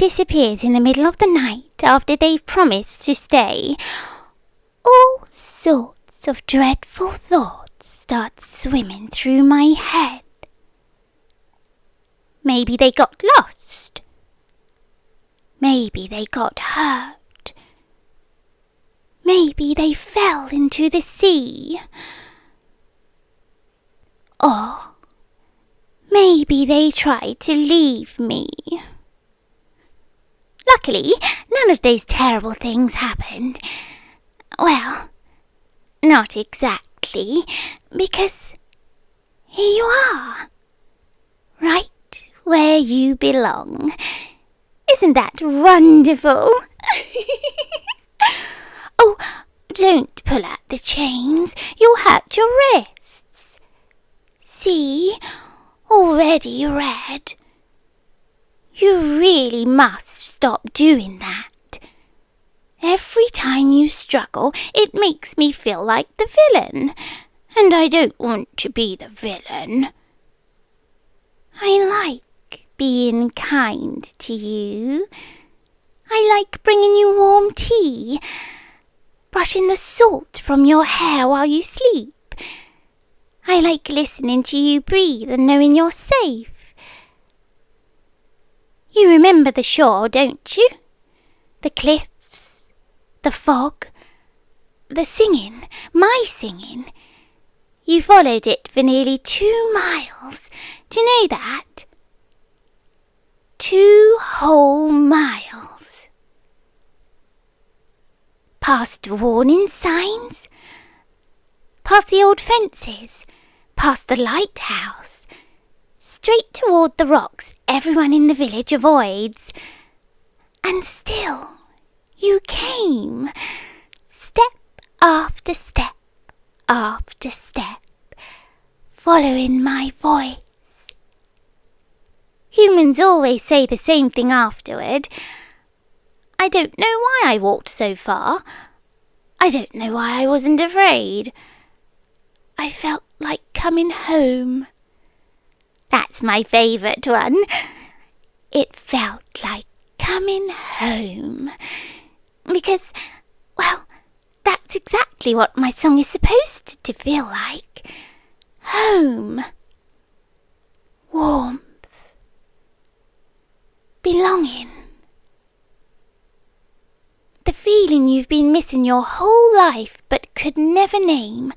disappears in the middle of the night after they've promised to stay, all sorts of dreadful thoughts start swimming through my head. Maybe they got lost. Maybe they got hurt. Maybe they fell into the sea. Or maybe they tried to leave me. Luckily, none of those terrible things happened. Well, not exactly, because here you are, right where you belong. Isn't that wonderful? Oh, don't pull at the chains. You'll hurt your wrists. See, already red. You really must stop doing that. Every time you struggle, it makes me feel like the villain, and I don't want to be the villain. I like being kind to you. I like bringing you warm tea, brushing the salt from your hair while you sleep. I like listening to you breathe and knowing you're safe. You remember the shore, don't you? The cliffs, the fog, the singing, my singing. You followed it for nearly 2 miles. Do you know that? 2 whole miles. Past warning signs, past the old fences, past the lighthouse, straight toward the rocks everyone in the village avoids. And still you came, step after step after step, following my voice. Humans always say the same thing afterward. I don't know why I walked so far. I don't know why I wasn't afraid. I felt like coming home. That's my favourite one. It felt like coming home. Because, well, that's exactly what my song is supposed to feel like. Home. Warmth. Belonging. The feeling you've been missing your whole life but could never name.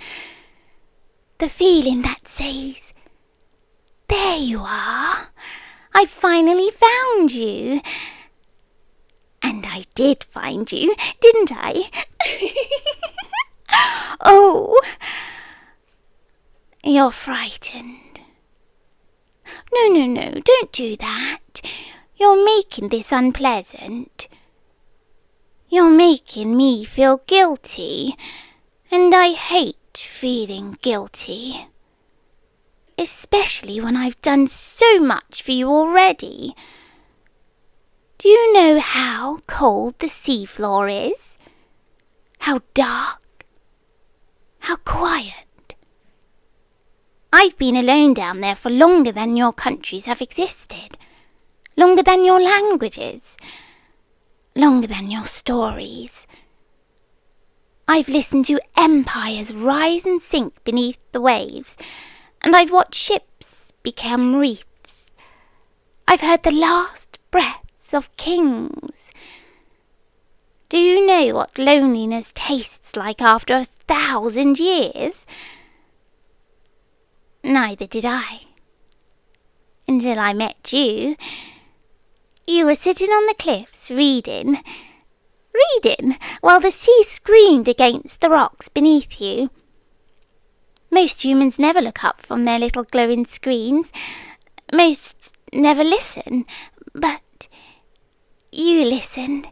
The feeling that says, there you are. I finally found you. And I did find you, didn't I? Oh, you're frightened. No, don't do that. You're making this unpleasant. You're making me feel guilty, and I hate feeling guilty. Especially when I've done so much for you already. Do you know how cold the seafloor is? How dark? How quiet? I've been alone down there for longer than your countries have existed. Longer than your languages. Longer than your stories. I've listened to empires rise and sink beneath the waves, and I've watched ships become reefs. I've heard the last breaths of kings. Do you know what loneliness tastes like after 1,000 years? Neither did I. Until I met you. You were sitting on the cliffs reading while the sea screamed against the rocks beneath you. Most humans never look up from their little glowing screens. Most never listen, but you listened.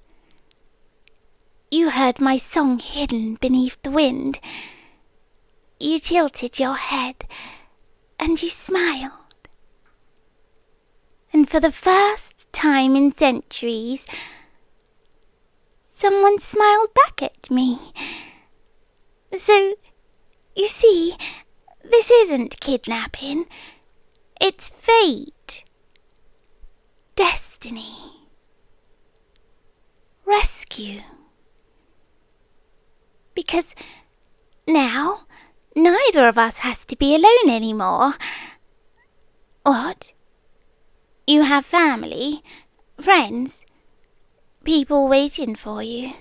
You heard my song hidden beneath the wind. You tilted your head and you smiled. And for the first time in centuries, someone smiled back at me. So, you see, this isn't kidnapping. It's fate. Destiny. rescue. Because now neither of us has to be alone anymore. What? You have family, friends, people waiting for you.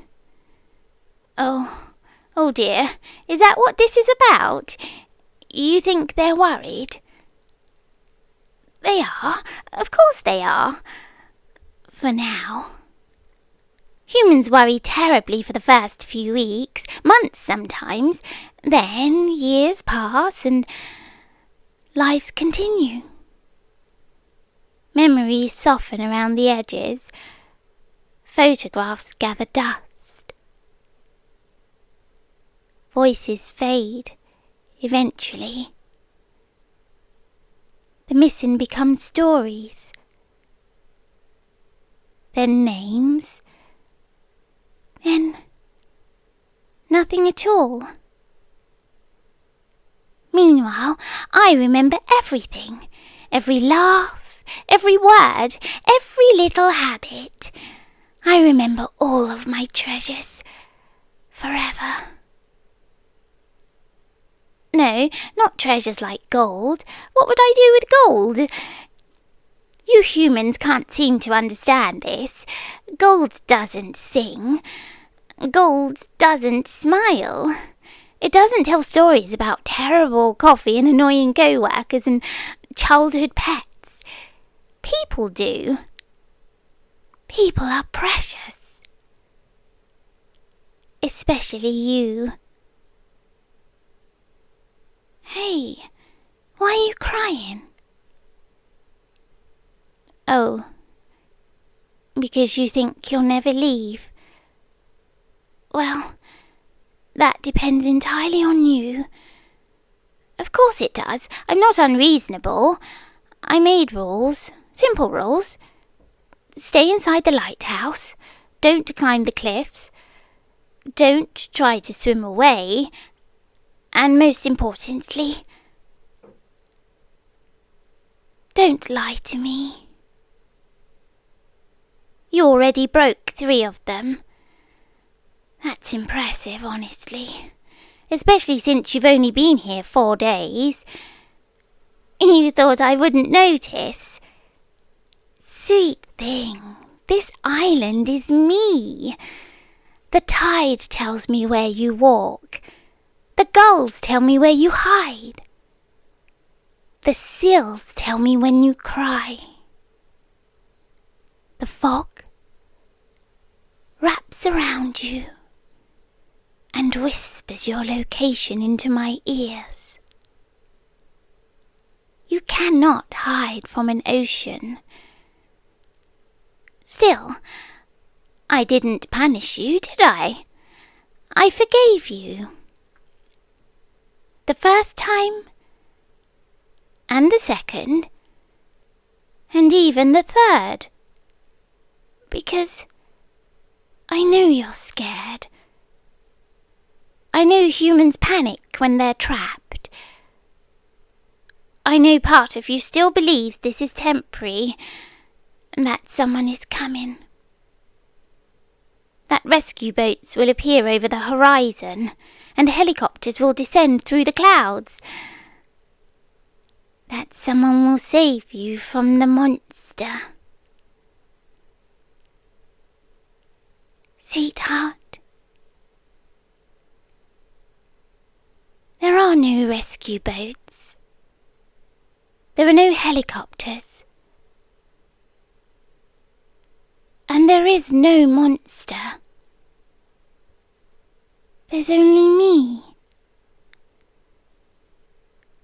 Oh dear, is that what this is about? You think they're worried? They are, of course they are. For now. Humans worry terribly for the first few weeks, months sometimes. Then years pass and lives continue. Memories soften around the edges. Photographs gather dust. Voices fade, eventually. The missing become stories. Then names. Then nothing at all. Meanwhile, I remember everything. Every laugh, every word, every little habit. I remember all of my treasures. Forever. No, not treasures like gold. What would I do with gold? You humans can't seem to understand this. Gold doesn't sing. Gold doesn't smile. It doesn't tell stories about terrible coffee and annoying co-workers and childhood pets. People do. People are precious. Especially you. Hey, why are you crying? Oh, because you think you'll never leave. Well, that depends entirely on you. Of course it does. I'm not unreasonable. I made rules, simple rules. Stay inside the lighthouse. Don't climb the cliffs. Don't try to swim away. And most importantly, don't lie to me. You already broke 3 of them. That's impressive, honestly. Especially since you've only been here 4 days. You thought I wouldn't notice. Sweet thing, this island is me. The tide tells me where you walk. The gulls tell me where you hide. The seals tell me when you cry. The fog wraps around you and whispers your location into my ears. You cannot hide from an ocean. Still, I didn't punish you, did I? I forgave you. The first time, and the second, and even the third. Because I know you're scared. I know humans panic when they're trapped. I know part of you still believes this is temporary, and that someone is coming. That rescue boats will appear over the horizon, and helicopters will descend through the clouds. That someone will save you from the monster. Sweetheart, there are no rescue boats. There are no helicopters. And there is no monster. There's only me.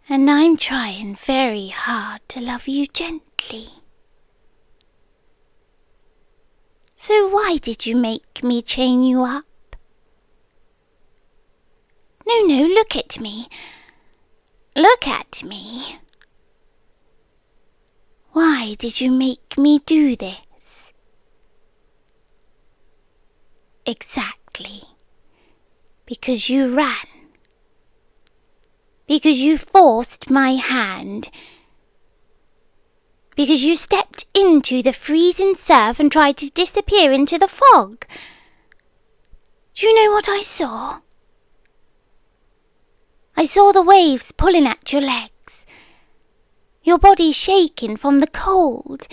And I'm trying very hard to love you gently. So why did you make me chain you up? No, look at me. Look at me. Why did you make me do this? Exactly. Because you ran. Because you forced my hand. because you stepped into the freezing surf and tried to disappear into the fog. Do you know what I saw? I saw the waves pulling at your legs, your body shaking from the cold,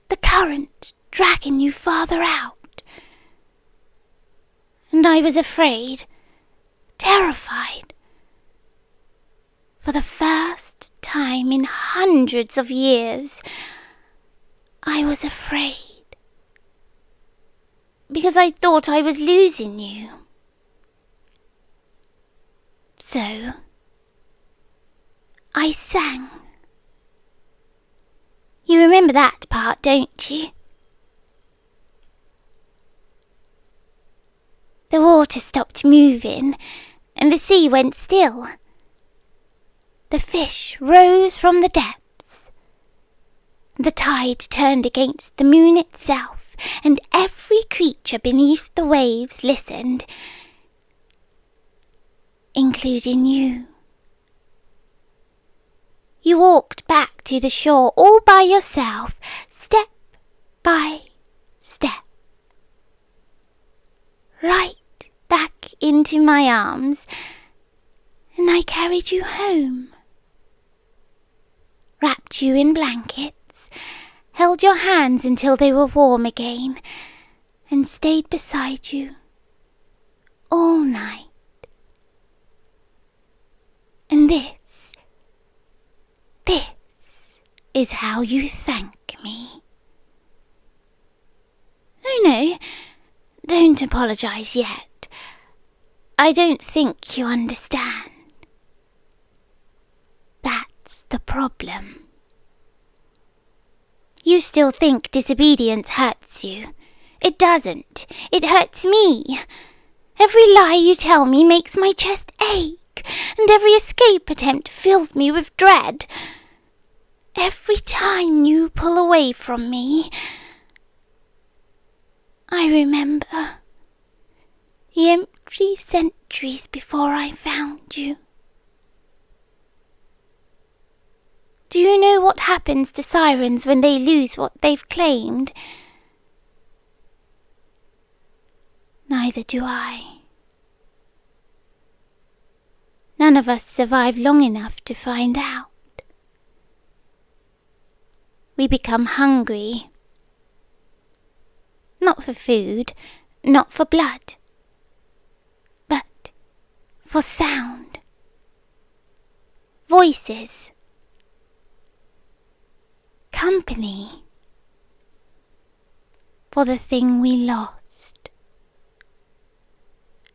the current dragging you farther out. And I was afraid, terrified. For the first time in hundreds of years, I was afraid. Because I thought I was losing you. So, I sang. You remember that part, don't you? The water stopped moving, and the sea went still. The fish rose from the depths. The tide turned against the moon itself, and every creature beneath the waves listened, including you. You walked back to the shore all by yourself, step by step. Right back into my arms, and I carried you home. Wrapped you in blankets, held your hands until they were warm again, and stayed beside you all night. And this is how you thank me. No, don't apologise yet. I don't think you understand. That's the problem. You still think disobedience hurts you. It doesn't. It hurts me. Every lie you tell me makes my chest ache, and every escape attempt fills me with dread. Every time you pull away from me, I remember the empty centuries before I found you. Do you know what happens to sirens when they lose what they've claimed? Neither do I. None of us survive long enough to find out. We become hungry. Not for food, not for blood, but for sound, voices, company, for the thing we lost.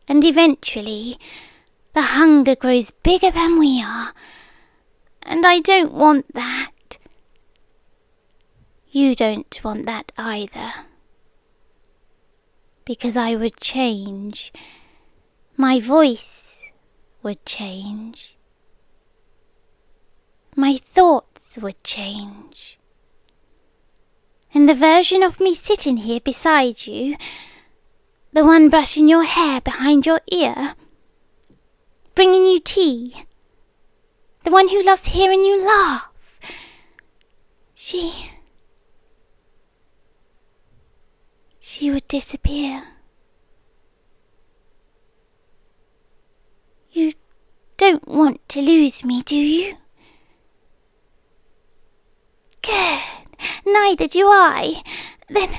And eventually, the hunger grows bigger than we are, and I don't want that. You don't want that either. Because I would change. My voice would change. My thoughts would change. And the version of me sitting here beside you, the one brushing your hair behind your ear, bringing you tea, the one who loves hearing you laugh, she would disappear. You don't want to lose me, do you? Good, neither do I. Then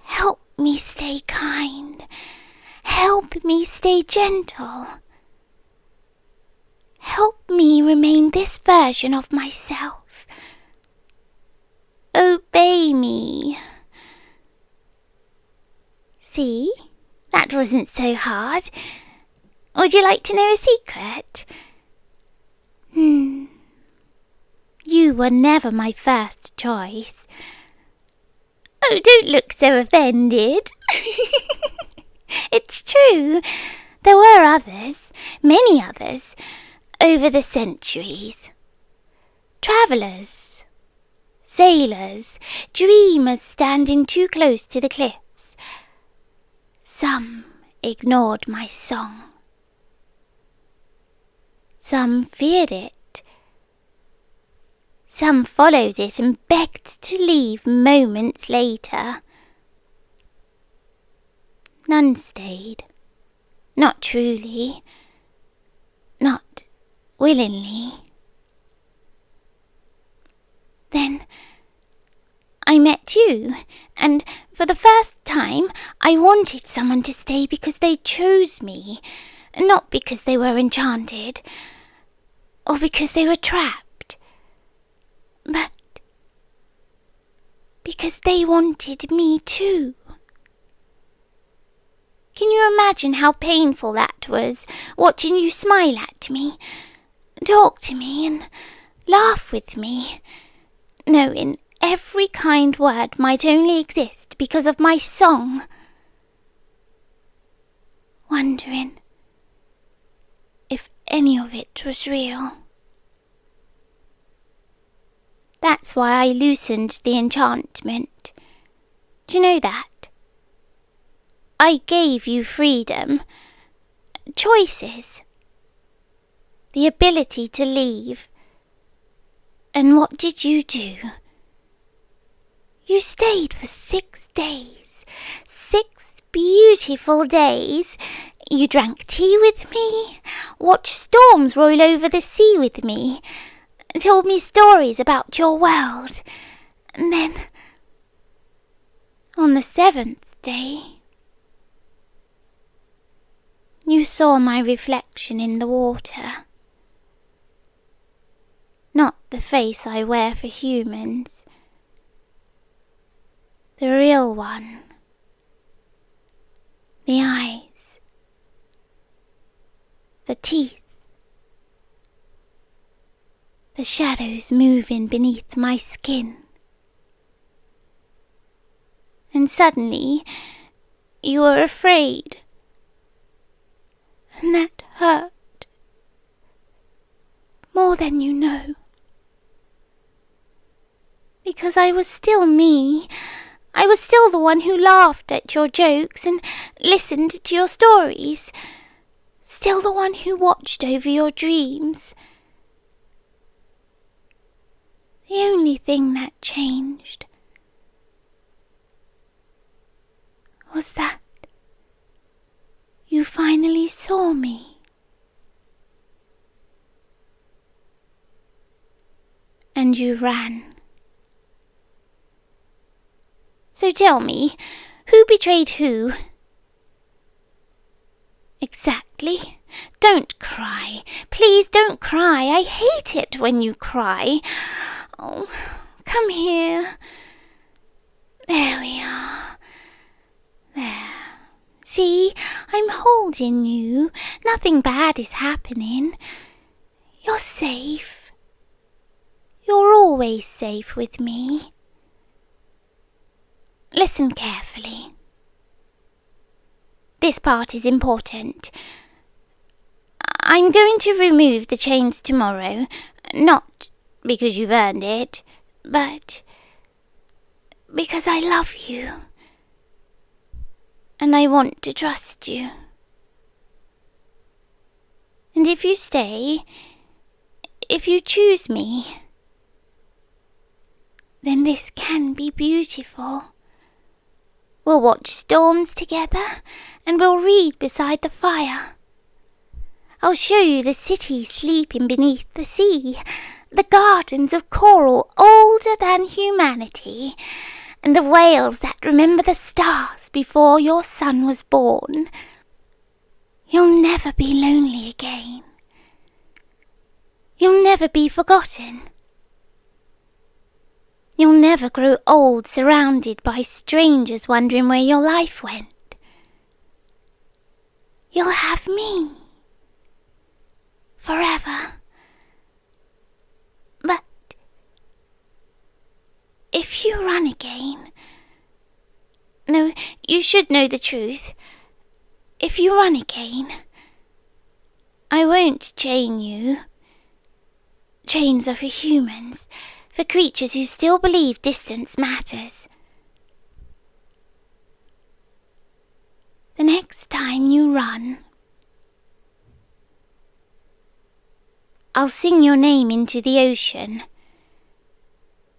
help me stay kind. Help me stay gentle. Help me remain this version of myself. Obey me. See, that wasn't so hard. Would you like to know a secret? You were never my first choice. Oh, don't look so offended. It's true. There were others, many others, over the centuries. Travellers, sailors, dreamers standing too close to the cliffs. Some ignored my song. Some feared it. Some followed it and begged to leave moments later. None stayed. Not truly. Not willingly. Then I met you, and for the first time I wanted someone to stay because they chose me, not because they were enchanted, or because they were trapped, but because they wanted me too. Can you imagine how painful that was, watching you smile at me, talk to me, and laugh with me, knowing every kind word might only exist because of my song, wondering if any of it was real. That's why I loosened the enchantment. Do you know that? I gave you freedom, choices, the ability to leave. And what did you do? You stayed for 6 days, 6 beautiful days. You drank tea with me, watched storms roll over the sea with me, told me stories about your world, and then, on the 7th day, you saw my reflection in the water. Not the face I wear for humans, the real one, the eyes, the teeth, the shadows moving beneath my skin. And suddenly you were afraid, and that hurt more than you know. Because I was still me. I was still the one who laughed at your jokes and listened to your stories. Still the one who watched over your dreams. The only thing that changed was that you finally saw me. And you ran. So tell me, who betrayed who? Exactly. Don't cry. Please don't cry. I hate it when you cry. Oh, come here. There we are. There. See, I'm holding you. Nothing bad is happening. You're safe. You're always safe with me. Listen carefully. This part is important. I'm going to remove the chains tomorrow, not because you've earned it, but because I love you. And I want to trust you. And if you stay, if you choose me, then this can be beautiful. We'll watch storms together, and we'll read beside the fire. I'll show you the city sleeping beneath the sea, the gardens of coral older than humanity, and the whales that remember the stars before your sun was born. You'll never be lonely again. You'll never be forgotten. You'll never grow old surrounded by strangers wondering where your life went. You'll have me. Forever. But if you run again... No, you should know the truth. If you run again, I won't chain you. Chains are for humans, for creatures who still believe distance matters. The next time you run, I'll sing your name into the ocean,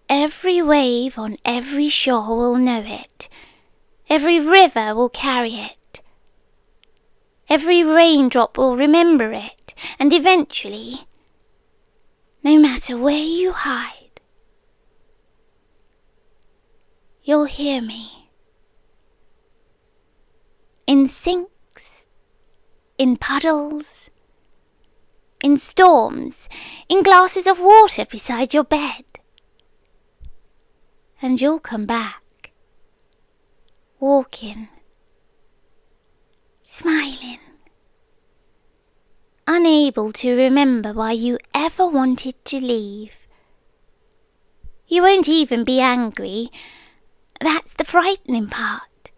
Every wave on every shore will know it. Every river will carry it. Every raindrop will remember it, and eventually, no matter where you hide, you'll hear me. In sinks, in puddles, in storms, in glasses of water beside your bed. And you'll come back, walking, smiling, unable to remember why you ever wanted to leave. You won't even be angry. That's the frightening part,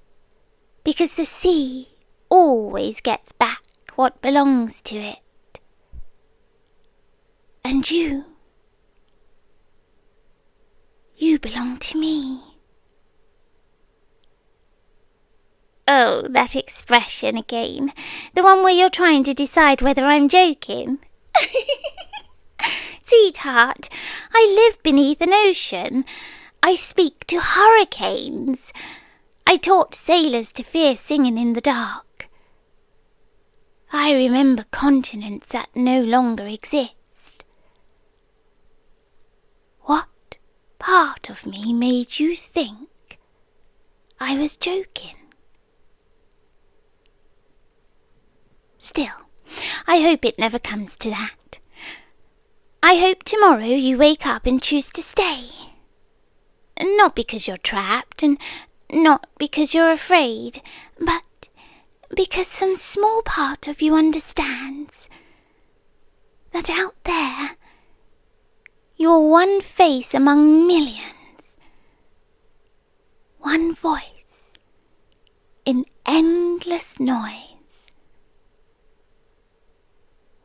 because the sea always gets back what belongs to it. And you belong to me. Oh, that expression again. The one where you're trying to decide whether I'm joking. Sweetheart, I live beneath an ocean. I speak to hurricanes. I taught sailors to fear singing in the dark. I remember continents that no longer exist. What part of me made you think I was joking? Still, I hope it never comes to that. I hope tomorrow you wake up and choose to stay. Not because you're trapped, and not because you're afraid, but because some small part of you understands that out there, you're one face among millions, one voice in endless noise,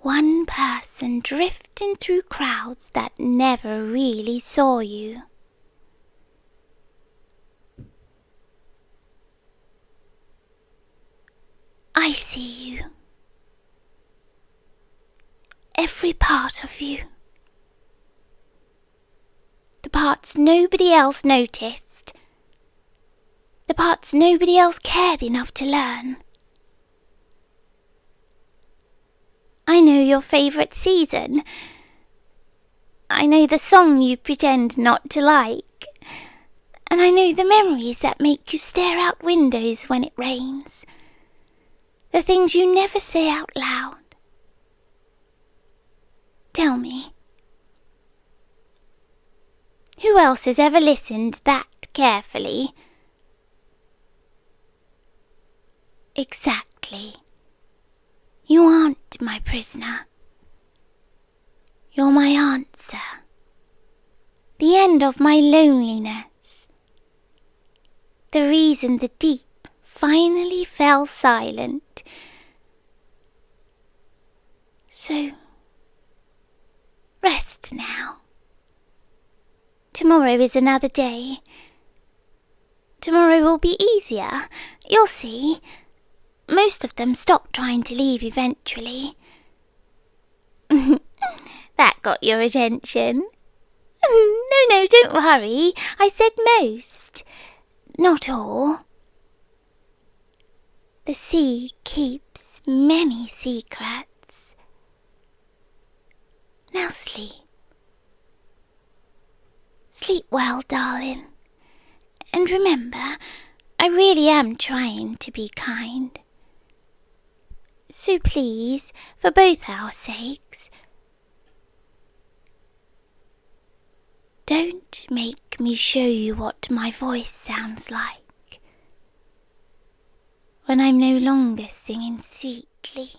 one person drifting through crowds that never really saw you. I see you, every part of you. The parts nobody else noticed. The parts nobody else cared enough to learn. I know your favourite season. I know the song you pretend not to like. And I know the memories that make you stare out windows when it rains. The things you never say out loud. Tell me, who else has ever listened that carefully? Exactly. You aren't my prisoner. You're my answer. The end of my loneliness. The reason the deep finally fell silent. So, rest now. Tomorrow is another day. Tomorrow will be easier. You'll see. Most of them stop trying to leave eventually. That got your attention. No, don't worry. I said most. Not all. The sea keeps many secrets. Now sleep. Sleep well, darling. And remember, I really am trying to be kind. So please, for both our sakes, don't make me show you what my voice sounds like when I'm no longer singing sweetly.